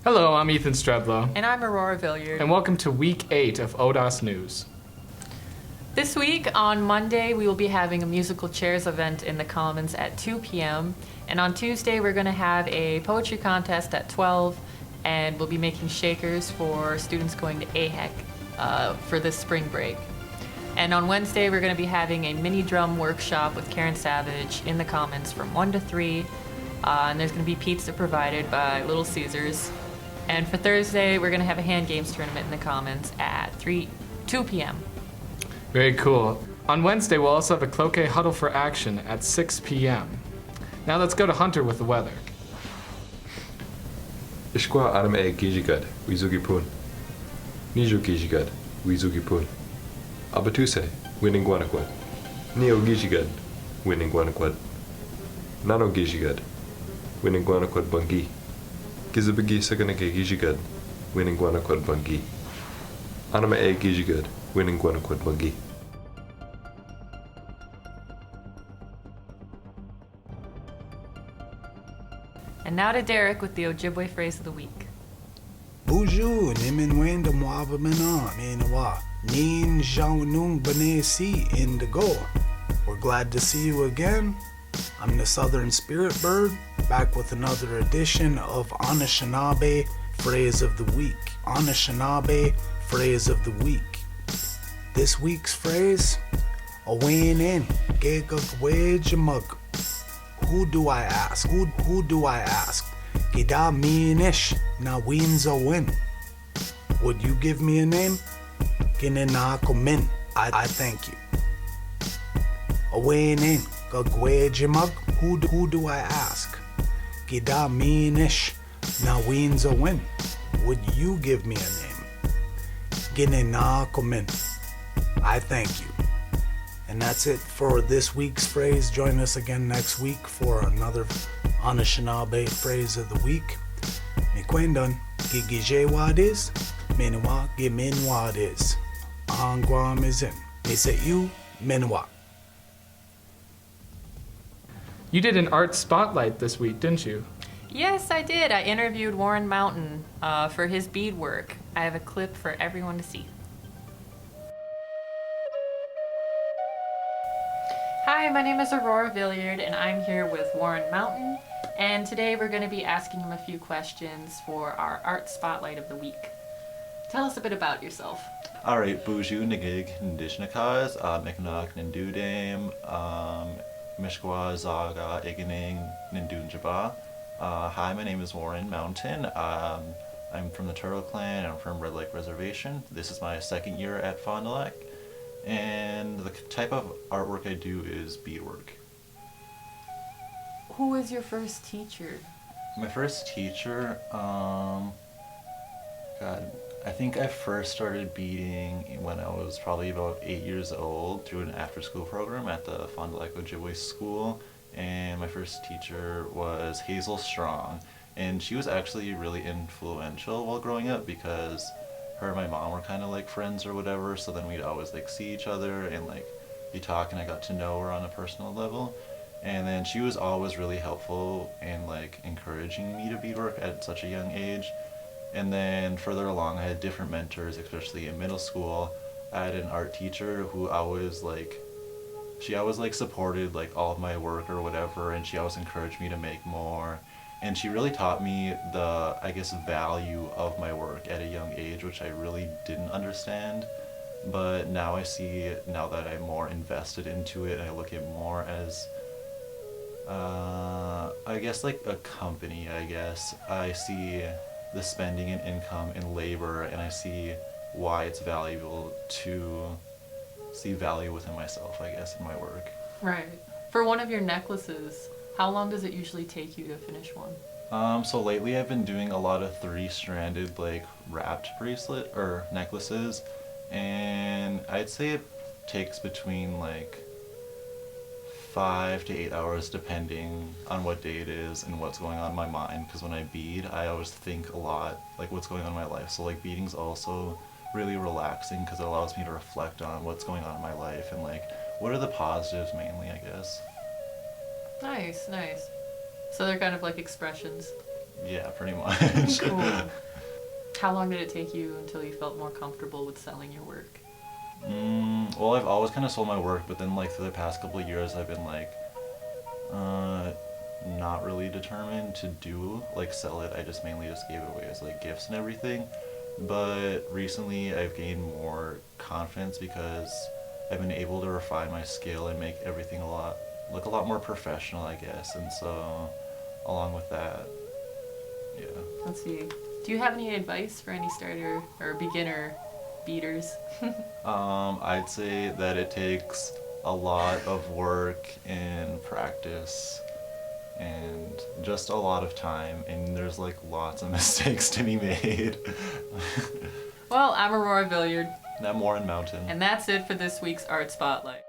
Hello, I'm Ethan Stredlow. And I'm Aurora Villiard. And welcome to Week 8 of ODOS News. This week, on Monday, we will be having a musical chairs event in the Commons at 2 p.m. And on Tuesday, we're going to have a poetry contest at 12, and we'll be making shakers for students going to AHEC for this spring break. And on Wednesday, we're going to be having a mini drum workshop with Karen Savage in the Commons from 1 to 3. And there's going to be pizza provided by Little Caesars. And for Thursday, we're going to have a hand games tournament in the Commons at 2 p.m. Very cool. On Wednesday, we'll also have a Cloquet Huddle for Action at 6 p.m. Now let's go to Hunter with the weather. Ishqua Adam e Gijigad, Wizugipun. Nijo Gijigad, Wizugipun. Abatuse, winning Guanaquad. Neo Gijigad, winning Guanaquad. Nano Gijigad, winning Guanaquad Bungi. Gizabagi Saganake Gijigad, winning Guanaquad Bungi. Anima e Gijigad, winning Guanaquad Bungi. And now to Derek with the Ojibwe phrase of the week. Bonjour, Niminwenda Mwabamina, Minawa, Nin Jaunung Banesi Indigo. We're glad to see you again. I'm the Southern Spirit Bird, back with another edition of Anishinaabe Phrase of the Week. Anishinaabe Phrase of the Week. This week's phrase, Awain in, Gegagwejamug. Who do I ask? Who do I ask? Gida meanish na winza win. Would you give me a name? Gininakomin. I thank you. Awain in, Gagwejamug. Who do I ask? Gida meanish na winza win. Would you give me a name? Gininakomin. I thank you. And that's it for this week's phrase. Join us again next week for another Anishinaabe phrase of the week. Mikwendon, gigije wadis, minwa gimin wadis. Angwam is in. Miseyu minwa. You did an art spotlight this week, didn't you? Yes, I did. I interviewed Warren Mountain for his beadwork. I have a clip for everyone to see. Hi, my name is Aurora Villiard, and I'm here with Warren Mountain. And today we're going to be asking him a few questions for our Art Spotlight of the Week. Tell us a bit about yourself. Alright, Buju Nagig Ndishnakas, Meknak Nindudame, Mishkwa Zaga Iganing Nindunjaba. Hi, my name is Warren Mountain. I'm from the Turtle Clan, I'm from Red Lake Reservation. This is my second year at Fond du Lac. And the type of artwork I do is beadwork. Who was your first teacher? My first teacher, God, I think I first started beading when I was probably about 8 years old through an after-school program at the Fond du Lac Ojibwe School. And my first teacher was Hazel Strong. And she was actually really influential while growing up because her and my mom were kind of like friends or whatever, so then we'd always like see each other and like be talking. I got to know her on a personal level, and then she was always really helpful and like encouraging me to beadwork at such a young age. And then further along, I had different mentors, especially in middle school. I had an art teacher who she always like supported like all of my work or whatever, and she always encouraged me to make more. And she really taught me the, I guess, value of my work at a young age, which I really didn't understand. But now I see, now that I'm more invested into it, and I look at it more as, I guess, like a company, I guess. I see the spending and income and labor, and I see why it's valuable to see value within myself, I guess, in my work. Right. For one of your necklaces, how long does it usually take you to finish one? So lately I've been doing a lot of 3-stranded like wrapped bracelet or necklaces, and I'd say it takes between like 5 to 8 hours depending on what day it is and what's going on in my mind, because when I bead I always think a lot like what's going on in my life. So like beading's also really relaxing because it allows me to reflect on what's going on in my life and like what are the positives mainly, I guess. Nice, nice. So they're kind of like expressions. Yeah, pretty much. Cool. How long did it take you until you felt more comfortable with selling your work? Well, I've always kind of sold my work, but then like for the past couple of years, I've been like, not really determined to sell it. I just mainly just gave it away as like gifts and everything. But recently, I've gained more confidence because I've been able to refine my skill and make everything look a lot more professional, I guess. And so, along with that, yeah. Let's see. Do you have any advice for any starter or beginner beaters? I'd say that it takes a lot of work and practice and just a lot of time, and there's like lots of mistakes to be made. Well, I'm Aurora Villiard, That Morin Mountain. and that's it for this week's Art Spotlight.